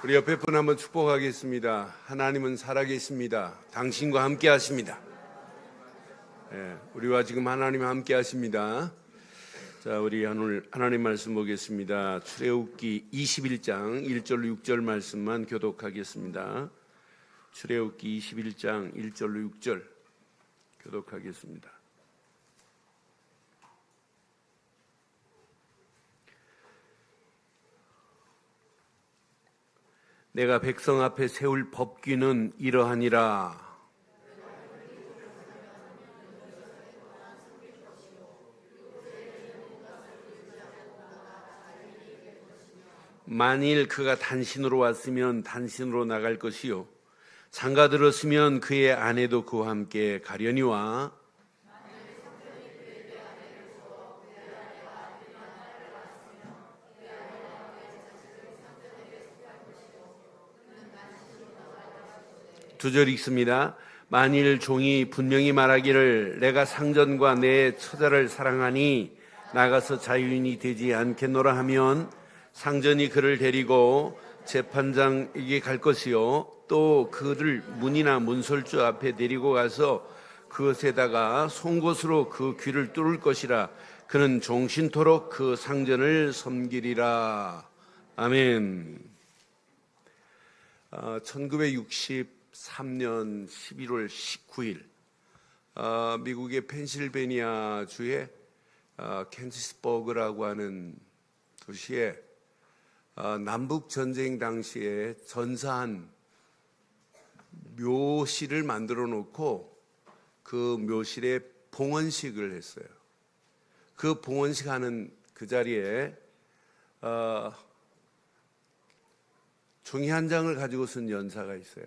우리 옆에 분 한번 축복하겠습니다. 하나님은 살아계십니다. 당신과 함께 하십니다. 우리와 지금 하나님 함께 하십니다. 자, 우리 오늘 하나님 말씀 보겠습니다. 출애굽기 21장 1절로 6절 말씀만 교독하겠습니다. 출애굽기 21장 1절로 6절 교독하겠습니다. 내가 백성 앞에 세울 법규는 이러하니라. 만일 그가 단신으로 왔으면 단신으로 나갈 것이요, 장가 들었으면 그의 아내도 그와 함께 가려니와, 두 절 읽습니다. 만일 종이 분명히 말하기를 내가 상전과 내 처자를 사랑하니 나가서 자유인이 되지 않겠노라 하면, 상전이 그를 데리고 재판장에게 갈 것이요, 또 그를 문이나 문설주 앞에 데리고 가서 그것에다가 송곳으로 그 귀를 뚫을 것이라. 그는 종신토록 그 상전을 섬기리라. 아멘. 1963년 11월 19일 미국의 펜실베니아 주의 캔시스버그라고 하는 도시에 남북전쟁 당시에 전사한 묘실을 만들어 놓고 그 묘실에 봉헌식을 했어요. 그 봉헌식 하는 그 자리에 종이 한 장을 가지고 쓴 연사가 있어요.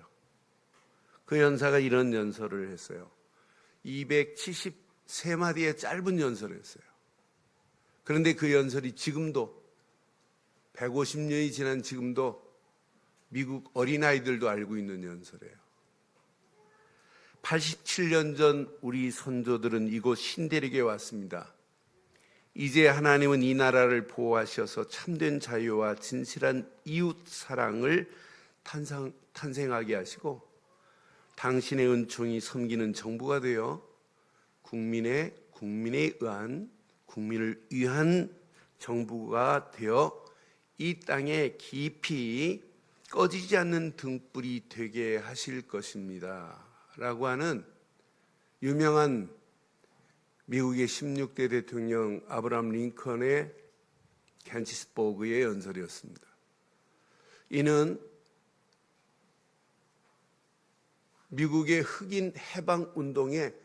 그 연사가 이런 연설을 했어요. 273마디의 짧은 연설을 했어요. 그런데 그 연설이 지금도 150년이 지난 지금도 미국 어린아이들도 알고 있는 연설이에요. 87년 전 우리 선조들은 이곳 신대륙에 왔습니다. 이제 하나님은 이 나라를 보호하셔서 참된 자유와 진실한 이웃 사랑을 탄생하게 하시고, 당신의 은총이 섬기는 정부가 되어 국민을 위한 정부가 되어 이 땅에 깊이 꺼지지 않는 등불이 되게 하실 것입니다 라고 하는 유명한 미국의 16대 대통령 아브라함 링컨의 캔시스버그의 연설이었습니다. 이는 미국의 흑인 해방운동의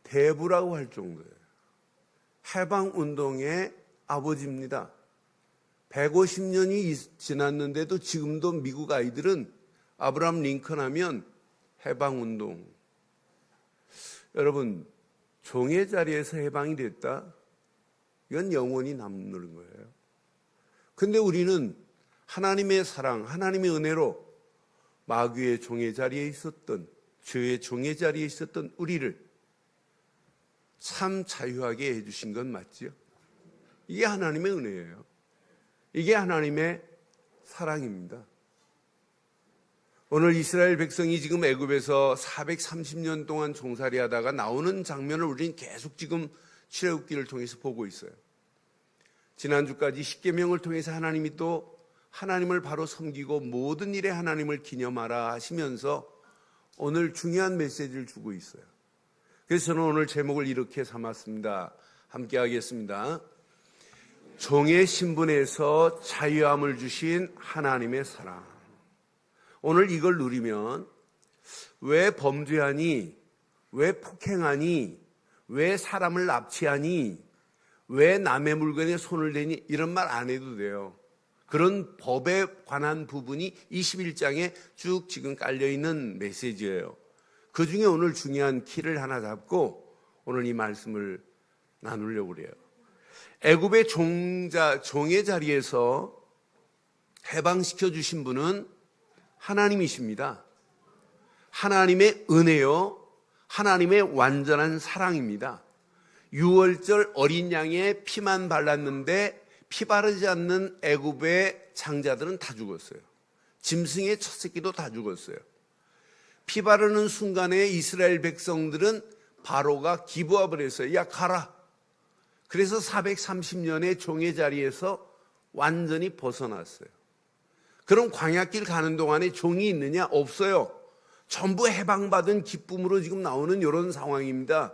대부라고 할 정도예요. 해방운동의 아버지입니다. 150년이 지났는데도 지금도 미국 아이들은 아브라함 링컨 하면 해방운동. 여러분, 종의 자리에서 해방이 됐다? 이건 영원히 남는 거예요. 근데 우리는 하나님의 사랑, 하나님의 은혜로 마귀의 종의 자리에 있었던, 죄의 종의 자리에 있었던 우리를 참 자유하게 해주신 건 맞죠? 이게 하나님의 은혜예요. 이게 하나님의 사랑입니다. 오늘 이스라엘 백성이 지금 애굽에서 430년 동안 종살이 하다가 나오는 장면을 우리는 계속 지금 출애굽기를 통해서 보고 있어요. 지난주까지 십계명을 통해서 하나님이 또 하나님을 바로 섬기고 모든 일에 하나님을 기념하라 하시면서 오늘 중요한 메시지를 주고 있어요. 그래서 저는 오늘 제목을 이렇게 삼았습니다. 함께 하겠습니다. 종의 신분에서 자유함을 주신 하나님의 사랑. 오늘 이걸 누리면 왜 범죄하니, 왜 폭행하니, 왜 사람을 납치하니, 왜 남의 물건에 손을 대니, 이런 말 안 해도 돼요. 그런 법에 관한 부분이 21장에 쭉 지금 깔려있는 메시지예요. 그 중에 오늘 중요한 키를 하나 잡고 오늘 이 말씀을 나누려고 그래요. 애굽의 종의 자리에서 해방시켜 주신 분은 하나님이십니다. 하나님의 은혜요, 하나님의 완전한 사랑입니다. 유월절 어린 양의 피만 발랐는데 피 바르지 않는 애굽의 장자들은 다 죽었어요. 짐승의 첫 새끼도 다 죽었어요. 피 바르는 순간에 이스라엘 백성들은 바로가 기브업을 했어요. 야, 가라. 그래서 430년의 종의 자리에서 완전히 벗어났어요. 그럼 광야길 가는 동안에 종이 있느냐? 없어요. 전부 해방받은 기쁨으로 지금 나오는 이런 상황입니다.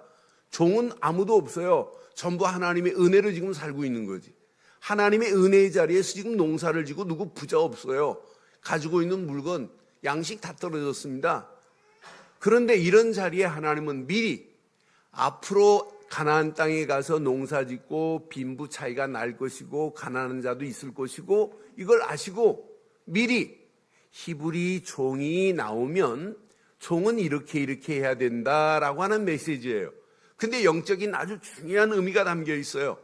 종은 아무도 없어요. 전부 하나님의 은혜로 지금 살고 있는 거지. 하나님의 은혜의 자리에서 지금 농사를 지고 누구 부자 없어요. 가지고 있는 물건, 양식 다 떨어졌습니다. 그런데 이런 자리에 하나님은 미리 앞으로 가나안 땅에 가서 농사 짓고 빈부 차이가 날 것이고 가난한 자도 있을 것이고 이걸 아시고 미리 히브리 종이 나오면 종은 이렇게 해야 된다라고 하는 메시지예요. 근데 영적인 아주 중요한 의미가 담겨 있어요.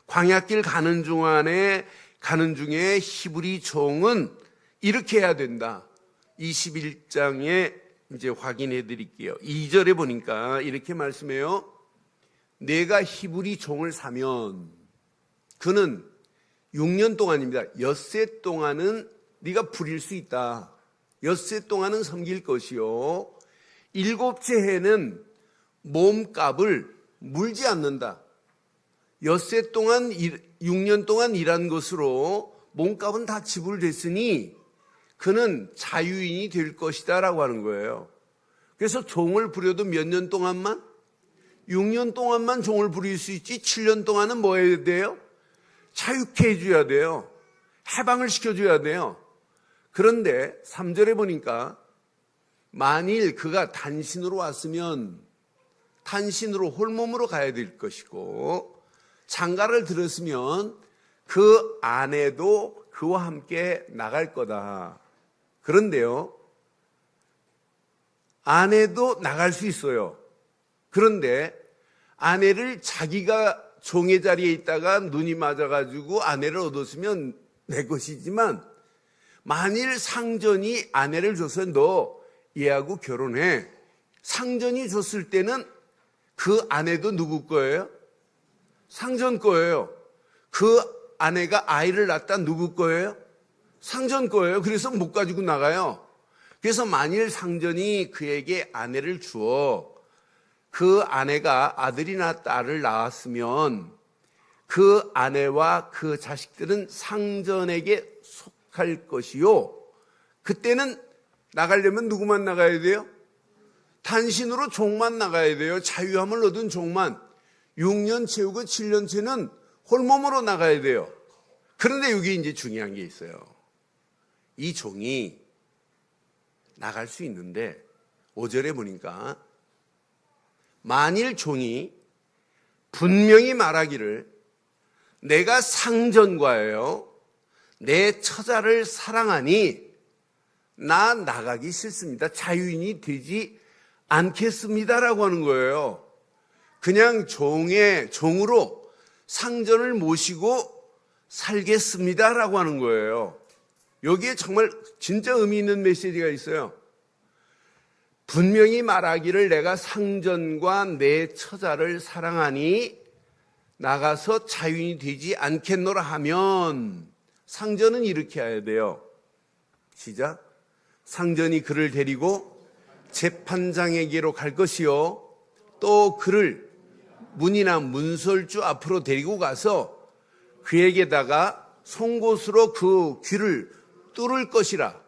광야길 가는 중에 히브리 종은 이렇게 해야 된다. 21장에 이제 확인해 드릴게요. 2절에 보니까 이렇게 말씀해요. 내가 히브리 종을 사면 그는 6년 동안입니다. 엿새 동안은 네가 부릴 수 있다. 엿새 동안은 섬길 것이요. 7째 해는 몸값을 물지 않는다. 엿새 동안 6년 동안 일한 것으로 몸값은 다 지불됐으니 그는 자유인이 될 것이다 라고 하는 거예요. 그래서 종을 부려도 몇 년 동안만? 6년 동안만 종을 부릴 수 있지 7년 동안은 뭐 해야 돼요? 자유케 해줘야 돼요. 해방을 시켜줘야 돼요. 그런데 3절에 보니까 만일 그가 단신으로 왔으면 단신으로 홀몸으로 가야 될 것이고 장가를 들었으면 그 아내도 그와 함께 나갈 거다. 그런데요, 아내도 나갈 수 있어요. 그런데 아내를 자기가 종의 자리에 있다가 눈이 맞아가지고 아내를 얻었으면 내 것이지만 만일 상전이 아내를 줘서 너 얘하고 결혼해. 상전이 줬을 때는 그 아내도 누구 거예요? 상전 거예요. 그 아내가 아이를 낳았다 누구 거예요? 상전 거예요. 그래서 못 가지고 나가요. 그래서 만일 상전이 그에게 아내를 주어 그 아내가 아들이나 딸을 낳았으면 그 아내와 그 자식들은 상전에게 속할 것이요. 그때는 나가려면 누구만 나가야 돼요? 단신으로 종만 나가야 돼요. 자유함을 얻은 종만. 6년 채우고 7년 채는 홀몸으로 나가야 돼요. 그런데 여기 이제 중요한 게 있어요. 이 종이 나갈 수 있는데 5절에 보니까 만일 종이 분명히 말하기를 내가 상전과예요. 내 처자를 사랑하니 나 나가기 싫습니다. 자유인이 되지 않겠습니다라고 하는 거예요. 그냥 종으로 상전을 모시고 살겠습니다라고 하는 거예요. 여기에 정말 진짜 의미 있는 메시지가 있어요. 분명히 말하기를 내가 상전과 내 처자를 사랑하니 나가서 자유인이 되지 않겠노라 하면 상전은 이렇게 해야 돼요. 시작. 상전이 그를 데리고 재판장에게로 갈 것이요. 또 그를 문이나 문설주 앞으로 데리고 가서 그에게다가 송곳으로 그 귀를 뚫을 것이라.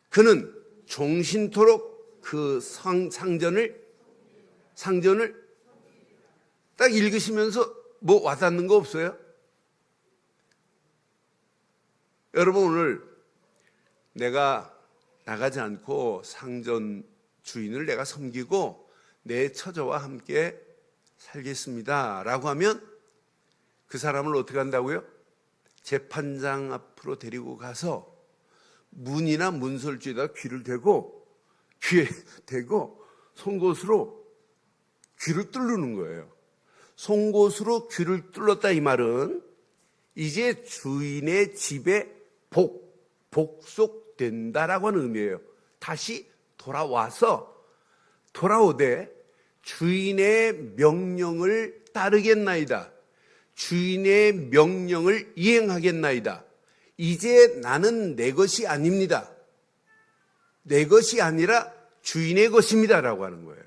그는 종신토록 그 상전을 딱 읽으시면서 뭐 와닿는 거 없어요? 여러분 오늘 내가 나가지 않고 상전 주인을 내가 섬기고 내 처자와 함께 살겠습니다 라고 하면 그 사람을 어떻게 한다고요? 재판장 앞으로 데리고 가서 문이나 문설주에다 귀에 대고 송곳으로 귀를 뚫는 거예요. 송곳으로 귀를 뚫었다 이 말은 이제 주인의 집에 복속된다라고 하는 의미예요. 다시 돌아오되 주인의 명령을 따르겠나이다. 주인의 명령을 이행하겠나이다. 이제 나는 내 것이 아닙니다. 내 것이 아니라 주인의 것입니다라고 하는 거예요.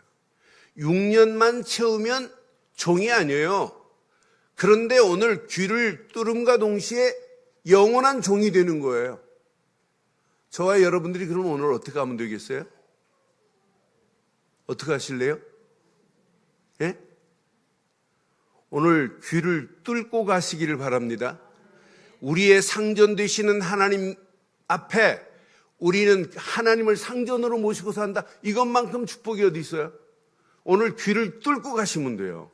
6년만 채우면 종이 아니에요. 그런데 오늘 귀를 뚫음과 동시에 영원한 종이 되는 거예요. 저와 여러분들이 그럼 오늘 어떻게 하면 되겠어요? 어떻게 하실래요? 예? 오늘 귀를 뚫고 가시기를 바랍니다. 우리의 상전 되시는 하나님 앞에 우리는 하나님을 상전으로 모시고 산다. 이것만큼 축복이 어디 있어요? 오늘 귀를 뚫고 가시면 돼요.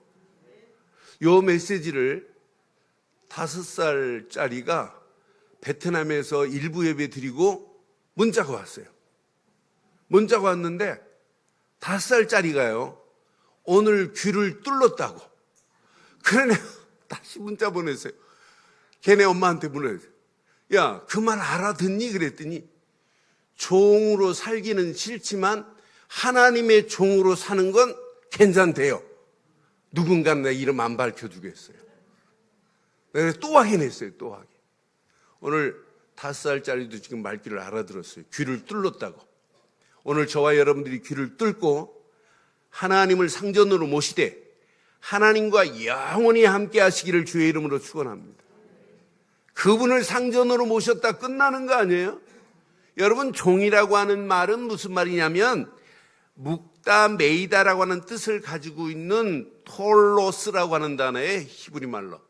요 메시지를 5살짜리가 베트남에서 일부 예배 드리고 문자가 왔어요. 문자가 왔는데 5살짜리가요. 오늘 귀를 뚫었다고. 그러네 다시 문자 보냈어요. 걔네 엄마한테 보냈어요. 야, 그 말 알아듣니? 그랬더니 종으로 살기는 싫지만 하나님의 종으로 사는 건 괜찮대요. 누군가 내 이름 안 밝혀주겠어요. 내가 또 확인했어요. 또 확인. 오늘 5살짜리도 지금 말귀를 알아들었어요. 귀를 뚫었다고. 오늘 저와 여러분들이 귀를 뚫고 하나님을 상전으로 모시되 하나님과 영원히 함께 하시기를 주의 이름으로 축원합니다. 그분을 상전으로 모셨다 끝나는 거 아니에요? 여러분, 종이라고 하는 말은 무슨 말이냐면 묵다 메이다라고 하는 뜻을 가지고 있는 톨로스라고 하는 단어의 히브리 말로.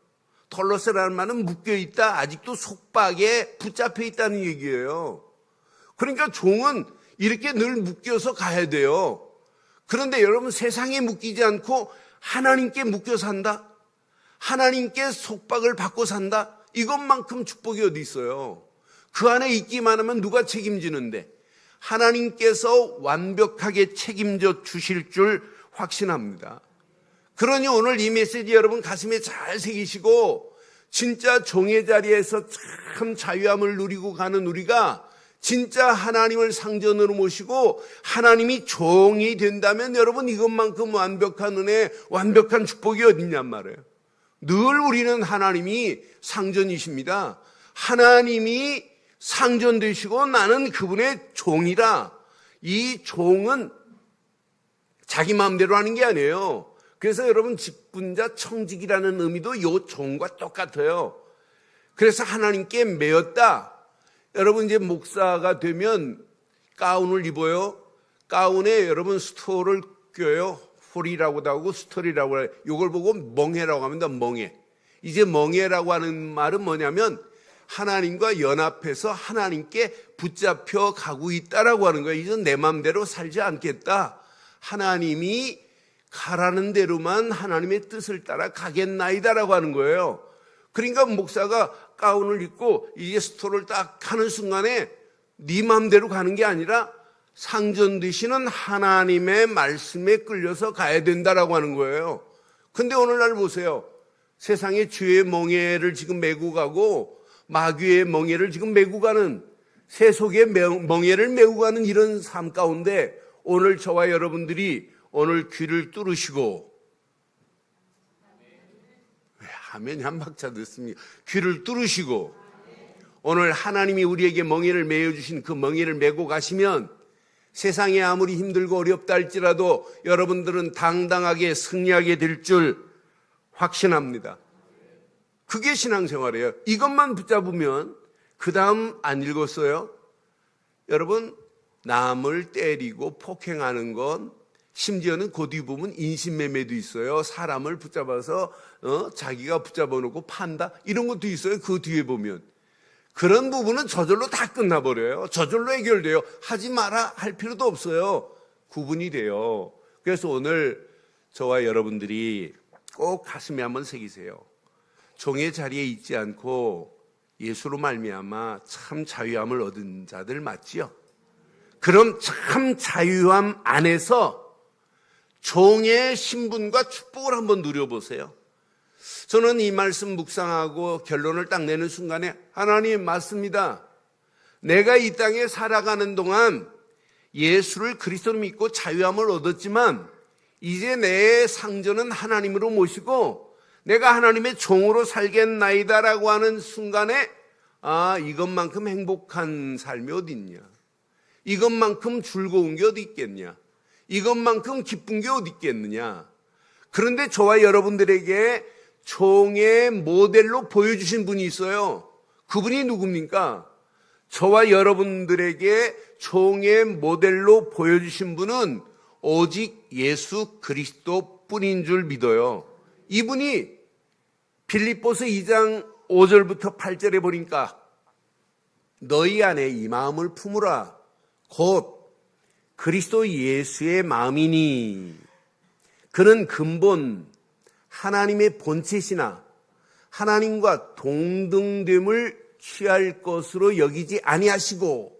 톨로스라는 말은 묶여있다, 아직도 속박에 붙잡혀 있다는 얘기예요. 그러니까 종은 이렇게 늘 묶여서 가야 돼요. 그런데 여러분, 세상에 묶이지 않고 하나님께 묶여 산다? 하나님께 속박을 받고 산다? 이것만큼 축복이 어디 있어요? 그 안에 있기만 하면 누가 책임지는데? 하나님께서 완벽하게 책임져 주실 줄 확신합니다. 그러니 오늘 이 메시지 여러분 가슴에 잘 새기시고 진짜 종의 자리에서 참 자유함을 누리고 가는 우리가 진짜 하나님을 상전으로 모시고 하나님이 종이 된다면 여러분 이것만큼 완벽한 은혜, 완벽한 축복이 어딨냔 말이에요. 늘 우리는 하나님이 상전이십니다. 하나님이 상전 되시고 나는 그분의 종이라. 이 종은 자기 마음대로 하는 게 아니에요. 그래서 여러분 직분자 청직이라는 의미도 요 종과 똑같아요. 그래서 하나님께 매였다. 여러분 이제 목사가 되면 가운을 입어요. 가운에 여러분 스토를 껴요. 홀이라고도 하고 스토리라고 해요. 이걸 보고 멍해라고 합니다. 멍해. 이제 멍해라고 하는 말은 뭐냐면 하나님과 연합해서 하나님께 붙잡혀 가고 있다라고 하는 거예요. 이제 내 마음대로 살지 않겠다. 하나님이 가라는 대로만 하나님의 뜻을 따라 가겠나이다라고 하는 거예요. 그러니까 목사가 가운을 입고 이제 스토를 딱 하는 순간에 네 마음대로 가는 게 아니라 상전 되시는 하나님의 말씀에 끌려서 가야 된다라고 하는 거예요. 근데 오늘날 보세요. 세상에 죄의 멍에를 지금 메고 가고 마귀의 멍에를 지금 메고 가는, 세속의 멍에를 메고 가는 이런 삶 가운데 오늘 저와 여러분들이 오늘 귀를 뚫으시고, 왜 아멘이 한 박자 듣습니까? 귀를 뚫으시고 오늘 하나님이 우리에게 멍에를 메어주신 그 멍에를 메고 가시면 세상에 아무리 힘들고 어렵다 할지라도 여러분들은 당당하게 승리하게 될 줄 확신합니다. 그게 신앙생활이에요. 이것만 붙잡으면 그 다음 안 읽었어요? 여러분, 남을 때리고 폭행하는 건 심지어는 그 뒤 보면 인신매매도 있어요. 사람을 붙잡아서 자기가 붙잡아 놓고 판다, 이런 것도 있어요. 그 뒤에 보면 그런 부분은 저절로 다 끝나버려요. 저절로 해결돼요. 하지 마라 할 필요도 없어요. 구분이 돼요. 그래서 오늘 저와 여러분들이 꼭 가슴에 한번 새기세요. 종의 자리에 있지 않고 예수로 말미암아 참 자유함을 얻은 자들 맞지요? 그럼 참 자유함 안에서 종의 신분과 축복을 한번 누려보세요. 저는 이 말씀 묵상하고 결론을 딱 내는 순간에 하나님 맞습니다. 내가 이 땅에 살아가는 동안 예수를 그리스도로 믿고 자유함을 얻었지만 이제 내 상전은 하나님으로 모시고 내가 하나님의 종으로 살겠나이다라고 하는 순간에 이것만큼 행복한 삶이 어디 있냐. 이것만큼 즐거운 게 어디 있겠냐? 이것만큼 기쁜 게 어디 있겠느냐? 그런데 저와 여러분들에게 종의 모델로 보여주신 분이 있어요. 그분이 누굽니까? 저와 여러분들에게 종의 모델로 보여주신 분은 오직 예수 그리스도뿐인 줄 믿어요. 이분이 빌립보서 2장 5절부터 8절에 보니까 너희 안에 이 마음을 품으라. 곧 그리스도 예수의 마음이니 그는 근본 하나님의 본체시나 하나님과 동등됨을 취할 것으로 여기지 아니하시고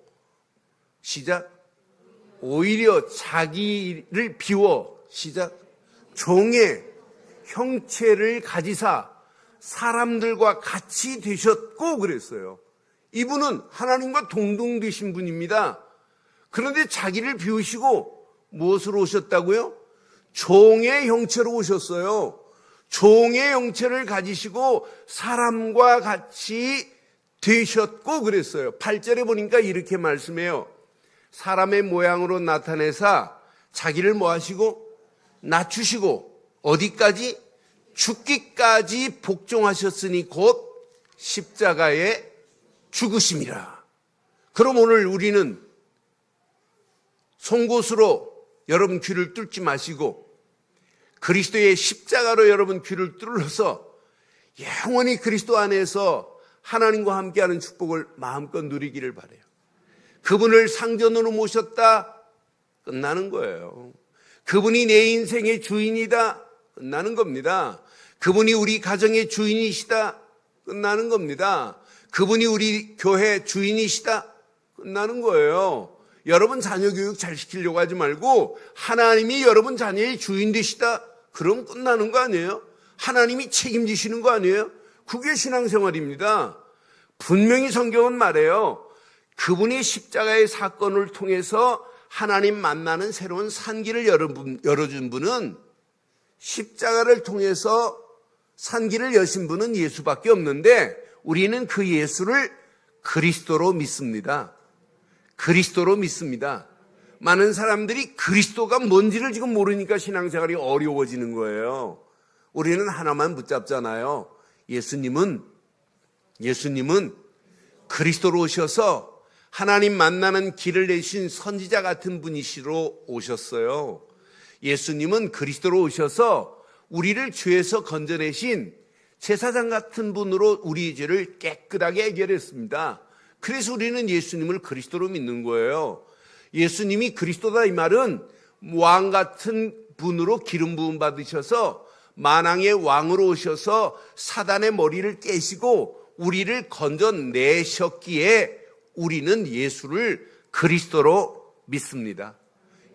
시작 오히려 자기를 비워 시작 종의 형체를 가지사 사람들과 같이 되셨고 그랬어요. 이분은 하나님과 동등되신 분입니다. 그런데 자기를 비우시고 무엇으로 오셨다고요? 종의 형체로 오셨어요. 종의 형체를 가지시고 사람과 같이 되셨고 그랬어요. 8절에 보니까 이렇게 말씀해요. 사람의 모양으로 나타내사 자기를 뭐 하시고 낮추시고 어디까지? 죽기까지 복종하셨으니 곧 십자가에 죽으심이라. 그럼 오늘 우리는 송곳으로 여러분 귀를 뚫지 마시고 그리스도의 십자가로 여러분 귀를 뚫어서 영원히 그리스도 안에서 하나님과 함께하는 축복을 마음껏 누리기를 바라요. 그분을 상전으로 모셨다? 끝나는 거예요. 그분이 내 인생의 주인이다? 끝나는 겁니다. 그분이 우리 가정의 주인이시다? 끝나는 겁니다. 그분이 우리 교회 주인이시다? 끝나는 거예요. 여러분 자녀 교육 잘 시키려고 하지 말고 하나님이 여러분 자녀의 주인 되시다? 그럼 끝나는 거 아니에요? 하나님이 책임지시는 거 아니에요? 그게 신앙생활입니다. 분명히 성경은 말해요. 그분이 십자가의 사건을 통해서 하나님 만나는 새로운 산길을 열어준 분은 십자가를 통해서 산길을 여신 분은 예수밖에 없는데 우리는 그 예수를 그리스도로 믿습니다. 그리스도로 믿습니다. 많은 사람들이 그리스도가 뭔지를 지금 모르니까 신앙생활이 어려워지는 거예요. 우리는 하나만 붙잡잖아요. 예수님은 그리스도로 오셔서 하나님 만나는 길을 내신 선지자 같은 분이시로 오셨어요. 예수님은 그리스도로 오셔서 우리를 죄에서 건져내신 제사장 같은 분으로 우리의 죄를 깨끗하게 해결했습니다. 그래서 우리는 예수님을 그리스도로 믿는 거예요. 예수님이 그리스도다 이 말은 왕 같은 분으로 기름 부음 받으셔서 만왕의 왕으로 오셔서 사단의 머리를 깨시고 우리를 건져내셨기에 우리는 예수를 그리스도로 믿습니다.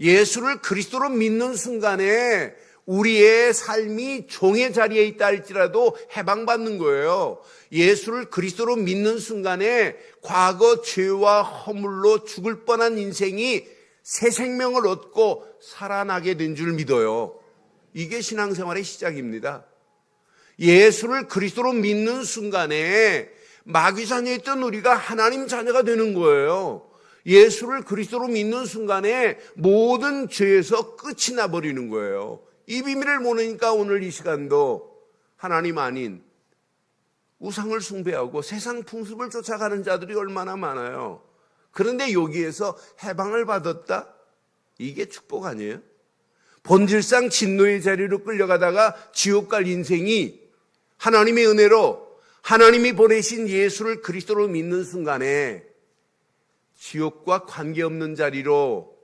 예수를 그리스도로 믿는 순간에 우리의 삶이 종의 자리에 있다 할지라도 해방받는 거예요. 예수를 그리스도로 믿는 순간에 과거 죄와 허물로 죽을 뻔한 인생이 새 생명을 얻고 살아나게 된 줄 믿어요. 이게 신앙생활의 시작입니다. 예수를 그리스도로 믿는 순간에 마귀 자녀였던 우리가 하나님 자녀가 되는 거예요. 예수를 그리스도로 믿는 순간에 모든 죄에서 끝이 나버리는 거예요. 이 비밀을 모르니까 오늘 이 시간도 하나님 아닌 우상을 숭배하고 세상 풍습을 쫓아가는 자들이 얼마나 많아요. 그런데 여기에서 해방을 받았다? 이게 축복 아니에요? 본질상 진노의 자리로 끌려가다가 지옥 갈 인생이 하나님의 은혜로 하나님이 보내신 예수를 그리스도로 믿는 순간에 지옥과 관계없는 자리로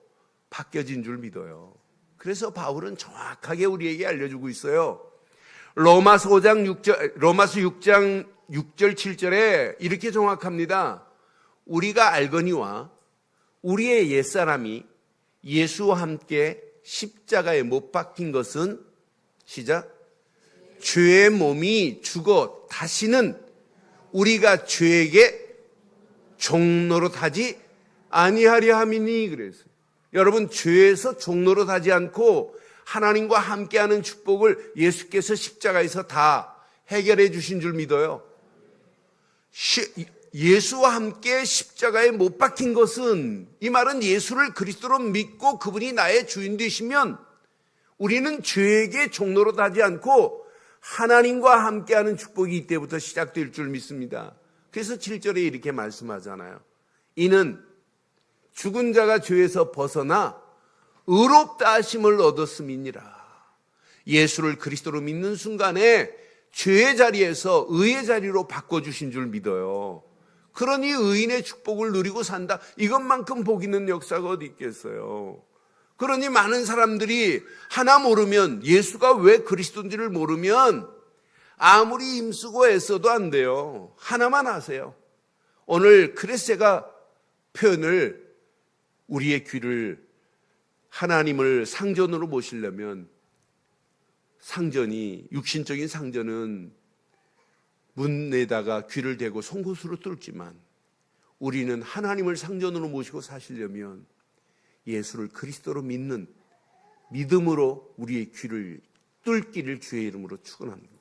바뀌어진 줄 믿어요. 그래서 바울은 정확하게 우리에게 알려주고 있어요. 로마서 6장 6절 7절에 이렇게 정확합니다. 우리가 알거니와 우리의 옛사람이 예수와 함께 십자가에 못 박힌 것은 시작 죄의 몸이 죽어 다시는 우리가 죄에게 종노릇하지 아니하려 함이니 그랬어요. 여러분 죄에서 종노릇하지 않고 하나님과 함께하는 축복을 예수께서 십자가에서 다 해결해 주신 줄 믿어요. 예수와 함께 십자가에 못 박힌 것은, 이 말은 예수를 그리스도로 믿고 그분이 나의 주인 되시면 우리는 죄에게 종로로 하지 않고 하나님과 함께하는 축복이 이때부터 시작될 줄 믿습니다. 그래서 7절에 이렇게 말씀하잖아요. 이는 죽은 자가 죄에서 벗어나 의롭다 하심을 얻었음이니라. 예수를 그리스도로 믿는 순간에 죄의 자리에서 의의 자리로 바꿔주신 줄 믿어요. 그러니 의인의 축복을 누리고 산다. 이것만큼 복 있는 역사가 어디 있겠어요. 그러니 많은 사람들이 하나 모르면, 예수가 왜 그리스도인지를 모르면 아무리 힘쓰고 애써도 안 돼요. 하나만 아세요. 오늘 그래서 제가 표현을, 우리의 귀를, 하나님을 상전으로 모시려면, 상전이, 육신적인 상전은 문에다가 귀를 대고 송곳으로 뚫지만, 우리는 하나님을 상전으로 모시고 사시려면 예수를 그리스도로 믿는 믿음으로 우리의 귀를 뚫기를 주의 이름으로 축원합니다.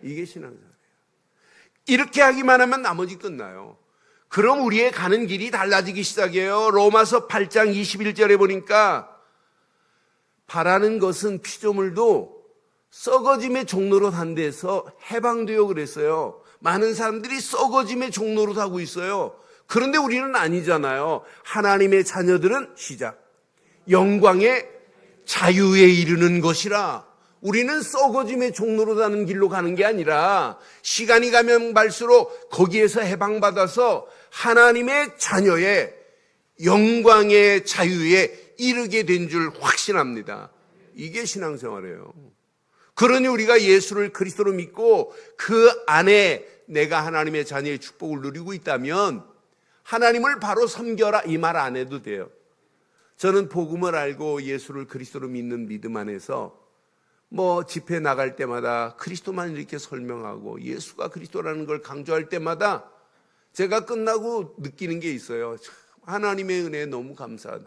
이게 신앙생활이에요. 이렇게 하기만 하면 나머지 끝나요. 그럼 우리의 가는 길이 달라지기 시작해요. 로마서 8장 21절에 보니까 바라는 것은 피조물도 썩어짐의 종로로 한 데서 해방되어 그랬어요. 많은 사람들이 썩어짐의 종로로 하고 있어요. 그런데 우리는 아니잖아요. 하나님의 자녀들은 시작, 영광의 자유에 이르는 것이라. 우리는 썩어짐의 종로로 가는 길로 가는 게 아니라 시간이 가면 갈수록 거기에서 해방받아서 하나님의 자녀의 영광의 자유에 이르게 된 줄 확신합니다. 이게 신앙생활이에요. 그러니 우리가 예수를 그리스도로 믿고 그 안에 내가 하나님의 자녀의 축복을 누리고 있다면 하나님을 바로 섬겨라, 이 말 안 해도 돼요. 저는 복음을 알고 예수를 그리스도로 믿는 믿음 안에서 집회 나갈 때마다 그리스도만 이렇게 설명하고 예수가 그리스도라는 걸 강조할 때마다 제가 끝나고 느끼는 게 있어요. 참, 하나님의 은혜에 너무 감사하다.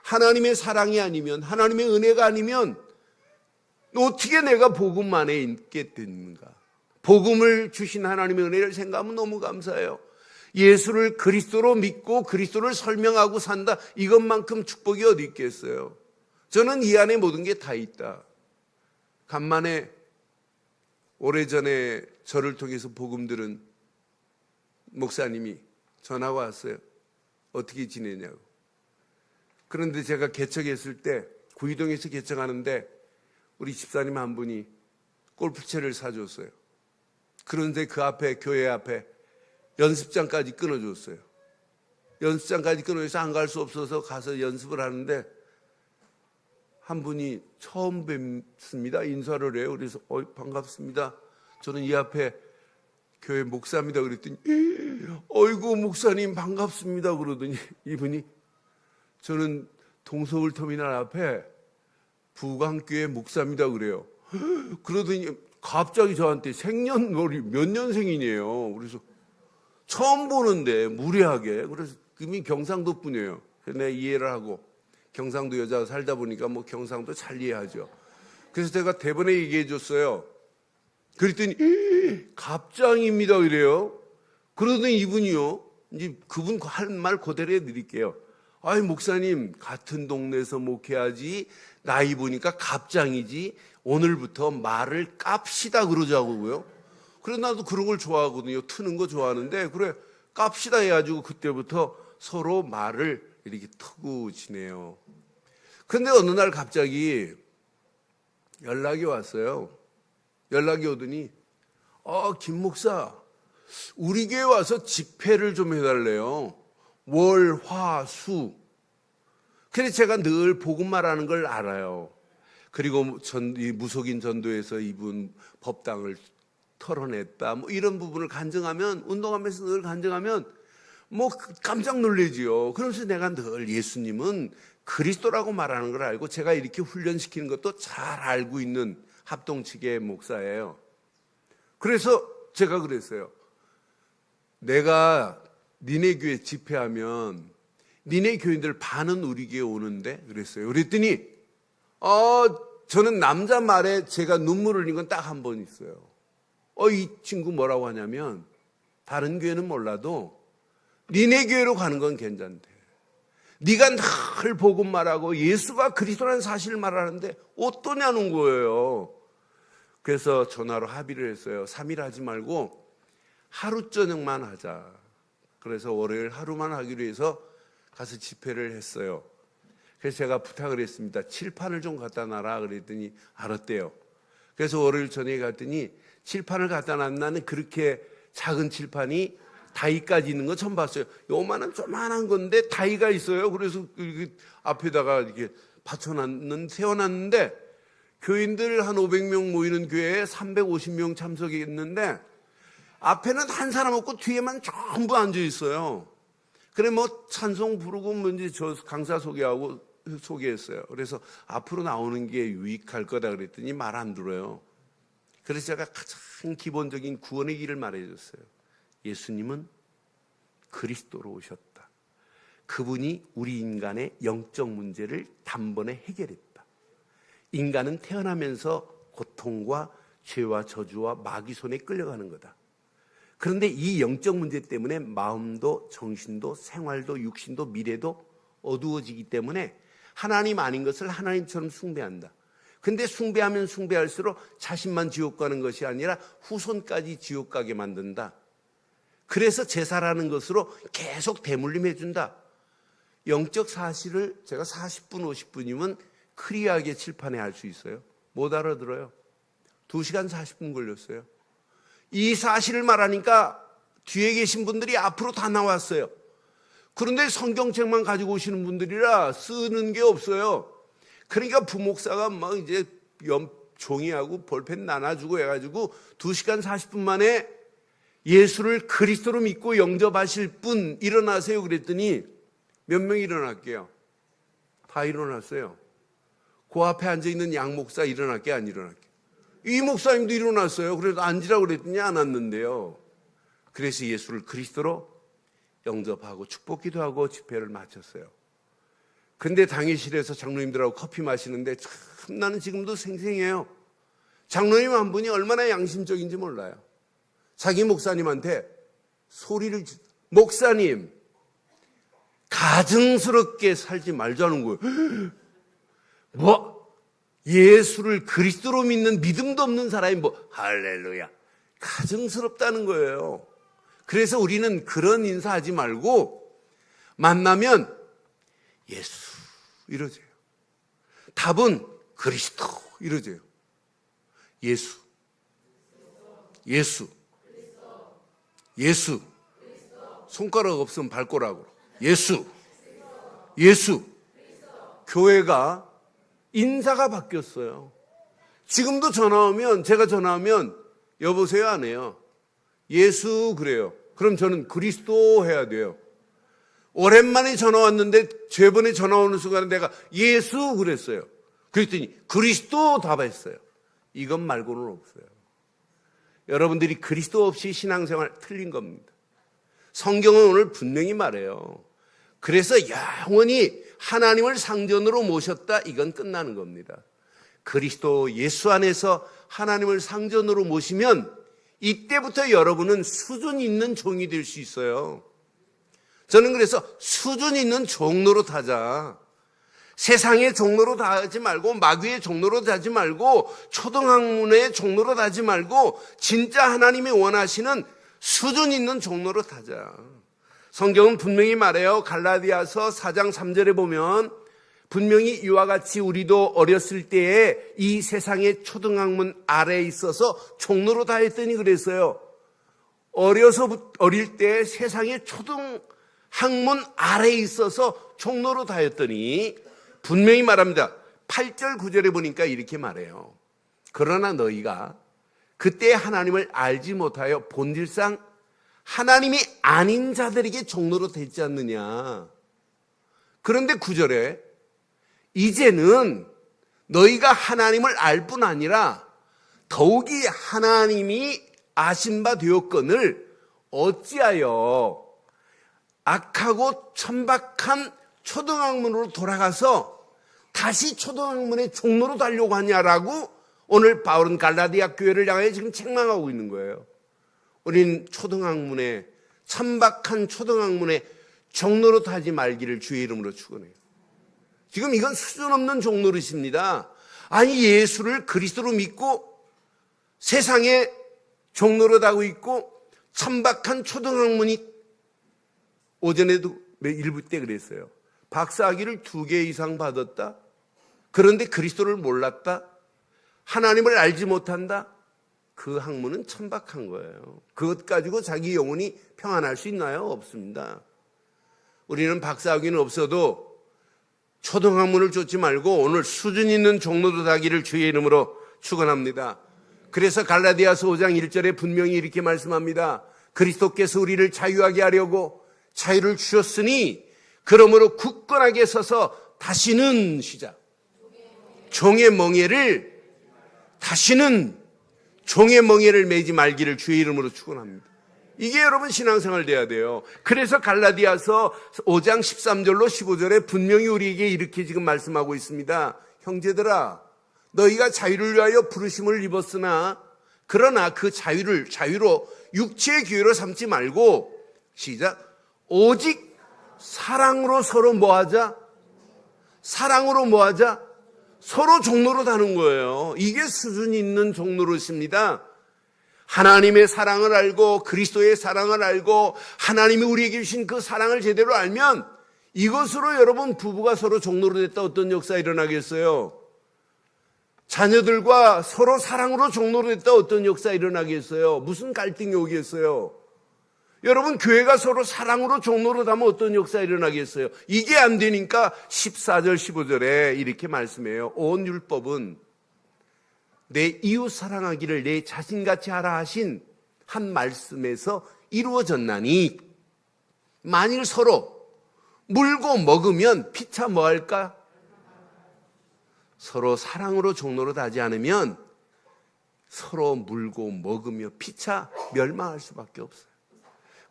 하나님의 사랑이 아니면, 하나님의 은혜가 아니면 어떻게 내가 복음 안에 있게 됐는가. 복음을 주신 하나님의 은혜를 생각하면 너무 감사해요. 예수를 그리스도로 믿고 그리스도를 설명하고 산다. 이것만큼 축복이 어디 있겠어요. 저는 이 안에 모든 게 다 있다. 간만에 오래전에 저를 통해서 복음 들은 목사님이 전화가 왔어요. 어떻게 지내냐고. 그런데 제가 개척했을 때 구이동에서 개척하는데 우리 집사님 한 분이 골프채를 사줬어요. 그런데 그 앞에, 교회 앞에 연습장까지 끊어줬어요. 연습장까지 끊어줘서 안 갈 수 없어서 가서 연습을 하는데 한 분이 처음 뵙습니다. 인사를 해요. 그래서 반갑습니다. 저는 이 앞에 교회 목사입니다. 그랬더니 어이구 목사님 반갑습니다. 그러더니 이분이 저는 동서울터미널 앞에 부강교회 목사입니다. 그래요. 그러더니 갑자기 저한테 생년월일 몇 년생이네요. 그래서 처음 보는데 무례하게. 그래서 이미 경상도 분이에요. 그래서 내가 이해를 하고 경상도 여자 살다 보니까 경상도 잘 이해하죠. 그래서 제가 대본에 얘기해 줬어요. 그랬더니 갑장입니다. 이래요. 그러더니 이분이요. 이제 그분 할 말 그대로 해드릴게요. 아이 목사님 같은 동네에서 목회하지 나이 보니까 갑장이지 오늘부터 말을 깝시다 그러자고요. 그래 나도 그런 걸 좋아하거든요. 트는 거 좋아하는데 그래 깝시다 해가지고 그때부터 서로 말을 이렇게 트고 지내요. 근데 어느 날 갑자기 연락이 왔어요. 연락이 오더니 김 목사 우리 교회 와서 집회를 좀 해달래요. 월, 화, 수. 그래서 제가 늘 복음 말하는 걸 알아요. 그리고 이 무속인 전도에서 이분 법당을 털어냈다. 이런 부분을 간증하면, 운동하면서 늘 간증하면 깜짝 놀라지요. 그러면서 내가 늘 예수님은 그리스도라고 말하는 걸 알고 제가 이렇게 훈련시키는 것도 잘 알고 있는 합동측의 목사예요. 그래서 제가 그랬어요. 내가 니네 교회 집회하면 니네 교인들 반은 우리 교회 오는데 그랬어요. 그랬더니 저는 남자 말에 제가 눈물을 흘린 건 딱 한 번 있어요. 이 친구 뭐라고 하냐면 다른 교회는 몰라도 니네 교회로 가는 건 괜찮대. 네가 늘 복음 말하고 예수가 그리스도라는 사실을 말하는데 어떠냐는 거예요. 그래서 전화로 합의를 했어요. 3일 하지 말고 하루 저녁만 하자. 그래서 월요일 하루만 하기로 해서 가서 집회를 했어요. 그래서 제가 부탁을 했습니다. 칠판을 좀 갖다 놔라 그랬더니 알았대요. 그래서 월요일 저녁에 갔더니 칠판을 갖다 놨나는 그렇게 작은 칠판이 다이까지 있는 거 처음 봤어요. 요만한 조만한 건데 다이가 있어요. 그래서 앞에다가 이렇게 세워놨는데 교인들 한 500명 모이는 교회에 350명 참석했는데 앞에는 한 사람 없고 뒤에만 전부 앉아 있어요. 그래 뭐 찬송 부르고 뭔지 저 강사 소개했어요. 그래서 앞으로 나오는 게 유익할 거다 그랬더니 말 안 들어요. 그래서 제가 가장 기본적인 구원의 길을 말해줬어요. 예수님은 그리스도로 오셨다. 그분이 우리 인간의 영적 문제를 단번에 해결했다. 인간은 태어나면서 고통과 죄와 저주와 마귀 손에 끌려가는 거다. 그런데 이 영적 문제 때문에 마음도 정신도 생활도 육신도 미래도 어두워지기 때문에 하나님 아닌 것을 하나님처럼 숭배한다. 근데 숭배하면 숭배할수록 자신만 지옥 가는 것이 아니라 후손까지 지옥 가게 만든다. 그래서 제사라는 것으로 계속 대물림해 준다. 영적 사실을 제가 40분 50분이면 클리어하게 칠판에 할 수 있어요. 못 알아들어요. 2시간 40분 걸렸어요. 이 사실을 말하니까 뒤에 계신 분들이 앞으로 다 나왔어요. 그런데 성경책만 가지고 오시는 분들이라 쓰는 게 없어요. 그러니까 부목사가 막 이제 종이하고 볼펜 나눠주고 해가지고 2시간 40분 만에 예수를 그리스도로 믿고 영접하실 분 일어나세요 그랬더니 몇 명 일어날게요? 다 일어났어요. 그 앞에 앉아있는 양 목사 일어날게 안 일어날게? 이 목사님도 일어났어요. 그래서 앉으라고 그랬더니 안 왔는데요. 그래서 예수를 그리스도로 영접하고 축복 기도하고 집회를 마쳤어요. 근데 당회실에서 장로님들하고 커피 마시는데 참 나는 지금도 생생해요. 장로님 한 분이 얼마나 양심적인지 몰라요. 자기 목사님한테 소리를 목사님 가증스럽게 살지 말자는 거예요. 뭐 예수를 그리스도로 믿는 믿음도 없는 사람이 뭐 할렐루야 가증스럽다는 거예요. 그래서 우리는 그런 인사하지 말고 만나면 예수 이러세요. 답은 그리스도 이러세요. 예수 예수 예수 손가락 없으면 발꼬락으로 예수 예수. 교회가 인사가 바뀌었어요. 지금도 제가 전화하면 여보세요 안 해요. 예수 그래요. 그럼 저는 그리스도 해야 돼요. 오랜만에 전화 왔는데 저번에 전화 오는 순간에 내가 예수 그랬어요. 그랬더니 그리스도 답했어요. 이것 말고는 없어요. 여러분들이 그리스도 없이 신앙생활 틀린 겁니다. 성경은 오늘 분명히 말해요. 그래서 영원히 하나님을 상전으로 모셨다. 이건 끝나는 겁니다. 그리스도 예수 안에서 하나님을 상전으로 모시면 이때부터 여러분은 수준 있는 종이 될 수 있어요. 저는 그래서 수준 있는 종로로 타자. 세상의 종로로 타지 말고 마귀의 종로로 타지 말고 초등학문의 종로로 타지 말고 진짜 하나님이 원하시는 수준 있는 종로로 타자. 성경은 분명히 말해요. 갈라디아서 4장 3절에 보면 분명히 이와 같이 우리도 어렸을 때에 이 세상의 초등학문 아래에 있어서 종로로 다녔더니 그랬어요. 어릴 때 세상의 초등학문 아래에 있어서 종로로 다녔더니 분명히 말합니다. 8절 9절에 보니까 이렇게 말해요. 그러나 너희가 그때 하나님을 알지 못하여 본질상 하나님이 아닌 자들에게 종로로 되지 않느냐. 그런데 9절에 이제는 너희가 하나님을 알 뿐 아니라 더욱이 하나님이 아신 바 되었거늘 어찌하여 악하고 천박한 초등학문으로 돌아가서 다시 초등학문의 종로로 달려고 하냐라고 오늘 바울은 갈라디아 교회를 향해 지금 책망하고 있는 거예요. 우린 초등학문에, 천박한 초등학문에 종노릇 하지 말기를 주의 이름으로 축원해요. 지금 이건 수준 없는 종노릇입니다. 아니, 예수를 그리스도로 믿고 세상에 종노릇하고 있고 천박한 초등학문이 오전에도 일부 때 그랬어요. 박사학위를 2개 이상 받았다. 그런데 그리스도를 몰랐다. 하나님을 알지 못한다. 그 학문은 천박한 거예요. 그것 가지고 자기 영혼이 평안할 수 있나요? 없습니다. 우리는 박사학위는 없어도 초등학문을 쫓지 말고 오늘 수준 있는 종로도 하기를 주의 이름으로 축원합니다. 그래서 갈라디아서 5장 1절에 분명히 이렇게 말씀합니다. 그리스도께서 우리를 자유하게 하려고 자유를 주셨으니 그러므로 굳건하게 서서 다시는 시작. 종의 멍에를 다시는 종의 멍에를 매지 말기를 주의 이름으로 축원합니다. 이게 여러분 신앙생활 돼야 돼요. 그래서 갈라디아서 5장 13절로 15절에 분명히 우리에게 이렇게 지금 말씀하고 있습니다. 형제들아, 너희가 자유를 위하여 부르심을 입었으나 그러나 그 자유로 육체의 기회로 삼지 말고 시작. 오직 사랑으로 서로 뭐하자? 사랑으로 뭐하자? 서로 종노릇 하는 거예요. 이게 수준 있는 종노릇입니다. 하나님의 사랑을 알고 그리스도의 사랑을 알고 하나님이 우리에게 주신 그 사랑을 제대로 알면 이것으로 여러분 부부가 서로 종노릇했다 어떤 역사 일어나겠어요? 자녀들과 서로 사랑으로 종노릇했다 어떤 역사 일어나겠어요? 무슨 갈등이 오겠어요? 여러분 교회가 서로 사랑으로 종노릇하면 어떤 역사 일어나겠어요? 이게 안 되니까 14절 15절에 이렇게 말씀해요. 온 율법은 내 이웃 사랑하기를 내 자신같이 하라 하신 한 말씀에서 이루어졌나니 만일 서로 물고 먹으면 피차 뭐할까? 서로 사랑으로 종노릇하지 않으면 서로 물고 먹으며 피차 멸망할 수밖에 없어요.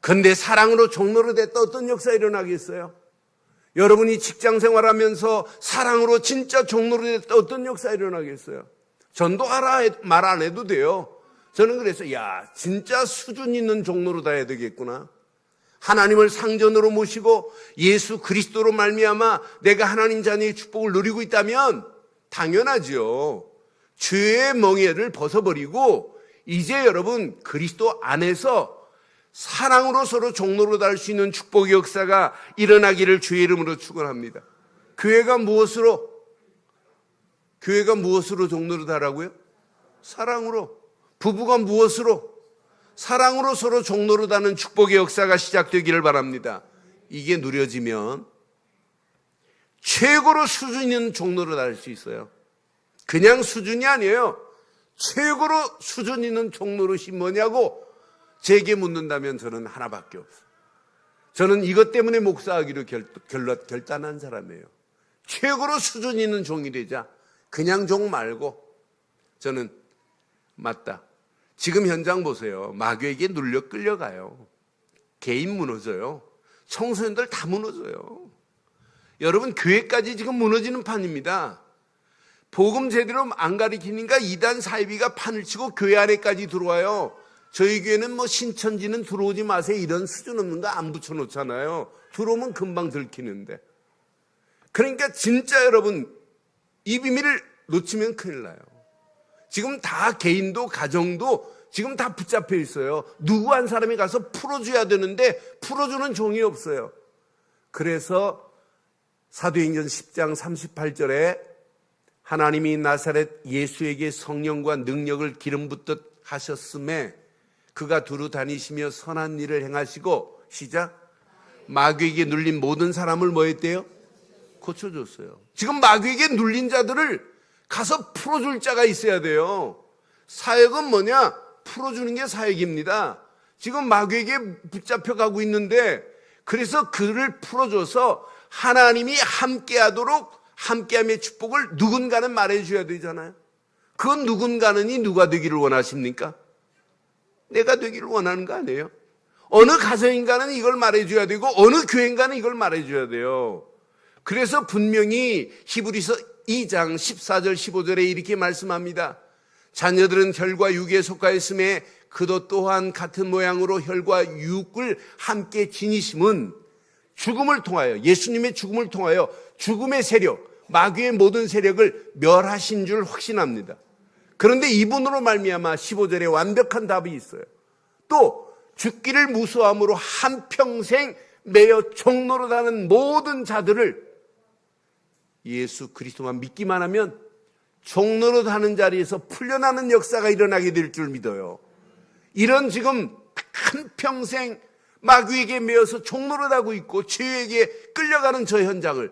그런데 사랑으로 종노릇했다 어떤 역사 일어나겠어요? 여러분이 직장 생활하면서 사랑으로 진짜 종노릇했다 어떤 역사 일어나겠어요? 전도하라 말 안 해도 돼요. 저는 그래서 진짜 수준 있는 종노릇 해야 되겠구나. 하나님을 상전으로 모시고 예수 그리스도로 말미암아 내가 하나님 자녀의 축복을 누리고 있다면 당연하지요. 죄의 멍에를 벗어버리고 이제 여러분 그리스도 안에서 사랑으로 서로 종노릇 할 수 있는 축복의 역사가 일어나기를 주의 이름으로 축원합니다. 교회가 무엇으로 종노릇 하라고요? 사랑으로. 부부가 무엇으로? 사랑으로 서로 종노릇 하는 축복의 역사가 시작되기를 바랍니다. 이게 누려지면 최고로 수준 있는 종노릇 할 수 있어요. 그냥 수준이 아니에요. 최고로 수준 있는 종노릇이 뭐냐고 제게 묻는다면 저는 하나밖에 없어요. 저는 이것 때문에 목사하기로 결단한 사람이에요. 최고로 수준 있는 종이 되자. 그냥 종 말고. 저는 맞다. 지금 현장 보세요. 마귀에게 눌려 끌려가요. 개인 무너져요. 청소년들 다 무너져요. 여러분 교회까지 지금 무너지는 판입니다. 복음 제대로 안 가르치니까 이단 사이비가 판을 치고 교회 안에까지 들어와요. 저희 교회는 신천지는 들어오지 마세요 이런 수준 없는 거 안 붙여놓잖아요. 들어오면 금방 들키는데. 그러니까 진짜 여러분 이 비밀을 놓치면 큰일 나요. 지금 다 개인도 가정도 지금 다 붙잡혀 있어요. 누구 한 사람이 가서 풀어줘야 되는데 풀어주는 종이 없어요. 그래서 사도행전 10장 38절에 하나님이 나사렛 예수에게 성령과 능력을 기름 붓듯 하셨음에 그가 두루 다니시며 선한 일을 행하시고 시작. 마귀에게 눌린 모든 사람을 뭐 했대요? 고쳐줬어요. 지금 마귀에게 눌린 자들을 가서 풀어줄 자가 있어야 돼요. 사역은 뭐냐? 풀어주는 게 사역입니다. 지금 마귀에게 붙잡혀 가고 있는데 그래서 그를 풀어줘서 하나님이 함께하도록 함께함의 축복을 누군가는 말해줘야 되잖아요. 그 누군가는이 누가 되기를 원하십니까? 내가 되기를 원하는 거 아니에요? 어느 가정인가는 이걸 말해줘야 되고 어느 교회인가는 이걸 말해줘야 돼요. 그래서 분명히 히브리서 2장 14절 15절에 이렇게 말씀합니다. 자녀들은 혈과 육에 속하였음에 그도 또한 같은 모양으로 혈과 육을 함께 지니심은 죽음을 통하여, 예수님의 죽음을 통하여 죽음의 세력, 마귀의 모든 세력을 멸하신 줄 확신합니다. 그런데 이분으로 말미암아 15절에 완벽한 답이 있어요. 또 죽기를 무서함으로 한평생 매여 종노릇하는 모든 자들을 예수 그리스도만 믿기만 하면 종노릇하는 자리에서 풀려나는 역사가 일어나게 될 줄 믿어요. 이런 지금 한평생 마귀에게 매여서 종노릇하고 있고 죄에게 끌려가는 저 현장을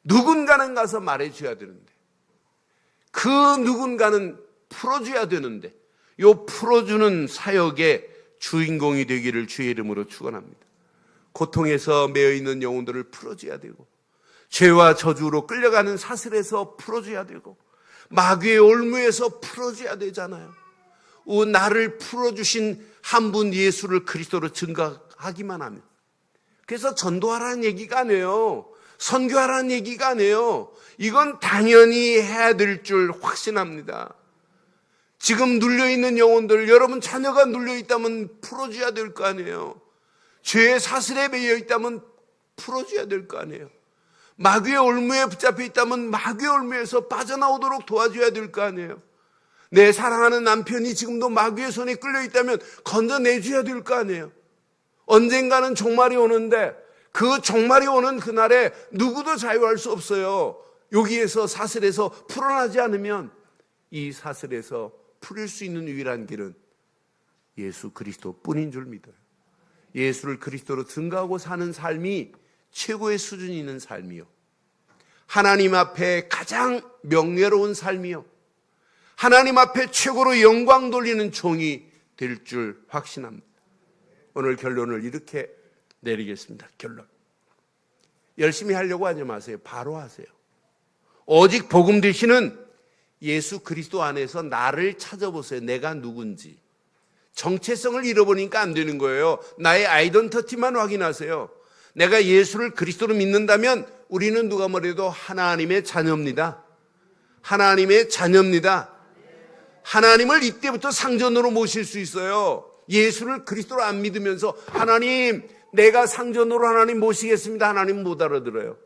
누군가는 가서 말해줘야 되는데, 그 누군가는 풀어줘야 되는데, 요 풀어주는 사역의 주인공이 되기를 주의 이름으로 축원합니다. 고통에서 매여있는 영혼들을 풀어줘야 되고, 죄와 저주로 끌려가는 사슬에서 풀어줘야 되고, 마귀의 올무에서 풀어줘야 되잖아요. 나를 풀어주신 한 분 예수를 그리스도로 증거하기만 하면. 그래서 전도하라는 얘기가 아니에요. 선교하라는 얘기가 아니에요. 이건 당연히 해야 될 줄 확신합니다. 지금 눌려있는 영혼들, 여러분 자녀가 눌려있다면 풀어줘야 될 거 아니에요. 죄의 사슬에 매여있다면 풀어줘야 될 거 아니에요. 마귀의 올무에 붙잡혀 있다면 마귀의 올무에서 빠져나오도록 도와줘야 될 거 아니에요. 내 사랑하는 남편이 지금도 마귀의 손에 끌려있다면 건져내줘야 될 거 아니에요. 언젠가는 종말이 오는데 그 종말이 오는 그날에 누구도 자유할 수 없어요. 여기에서 사슬에서 풀어나지 않으면 이 사슬에서 풀릴 수 있는 유일한 길은 예수 그리스도 뿐인 줄 믿어요. 예수를 그리스도로 증거하고 사는 삶이 최고의 수준이 있는 삶이요, 하나님 앞에 가장 명예로운 삶이요, 하나님 앞에 최고로 영광 돌리는 종이 될 줄 확신합니다. 오늘 결론을 이렇게 내리겠습니다. 결론. 열심히 하려고 하지 마세요. 바로 하세요. 오직 복음 되시는 예수 그리스도 안에서 나를 찾아보세요. 내가 누군지. 정체성을 잃어버리니까 안 되는 거예요. 나의 아이덴티티만 확인하세요. 내가 예수를 그리스도로 믿는다면 우리는 누가 뭐래도 하나님의 자녀입니다. 하나님의 자녀입니다. 하나님을 이때부터 상전으로 모실 수 있어요. 예수를 그리스도로 안 믿으면서 하나님, 내가 상전으로 하나님 모시겠습니다. 하나님 못 알아들어요.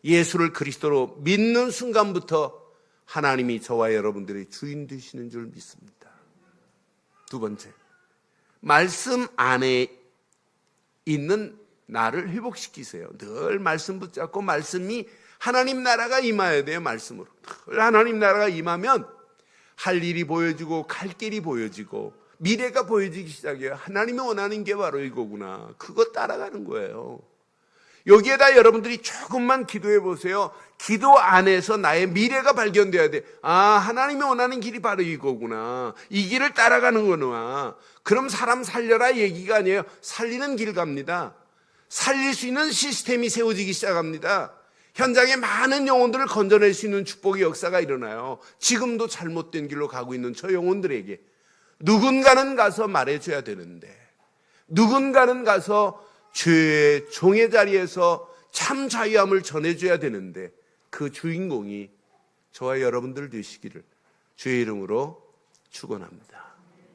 예수를 그리스도로 믿는 순간부터 하나님이 저와 여러분들의 주인 되시는 줄 믿습니다. 두 번째, 말씀 안에 있는 나를 회복시키세요. 늘 말씀 붙잡고 말씀이 하나님 나라가 임해야 돼요. 말씀으로. 늘 하나님 나라가 임하면 할 일이 보여지고 갈 길이 보여지고 미래가 보여지기 시작해요. 하나님이 원하는 게 바로 이거구나. 그거 따라가는 거예요. 여기에다 여러분들이 조금만 기도해 보세요. 기도 안에서 나의 미래가 발견돼야 돼. 아, 하나님이 원하는 길이 바로 이거구나. 이 길을 따라가는 거구나. 그럼 사람 살려라 얘기가 아니에요. 살리는 길 갑니다. 살릴 수 있는 시스템이 세워지기 시작합니다. 현장에 많은 영혼들을 건져낼 수 있는 축복의 역사가 일어나요. 지금도 잘못된 길로 가고 있는 저 영혼들에게 누군가는 가서 말해줘야 되는데, 누군가는 가서 죄의 종의 자리에서 참 자유함을 전해줘야 되는데, 그 주인공이 저와 여러분들 되시기를 주의 이름으로 축원합니다.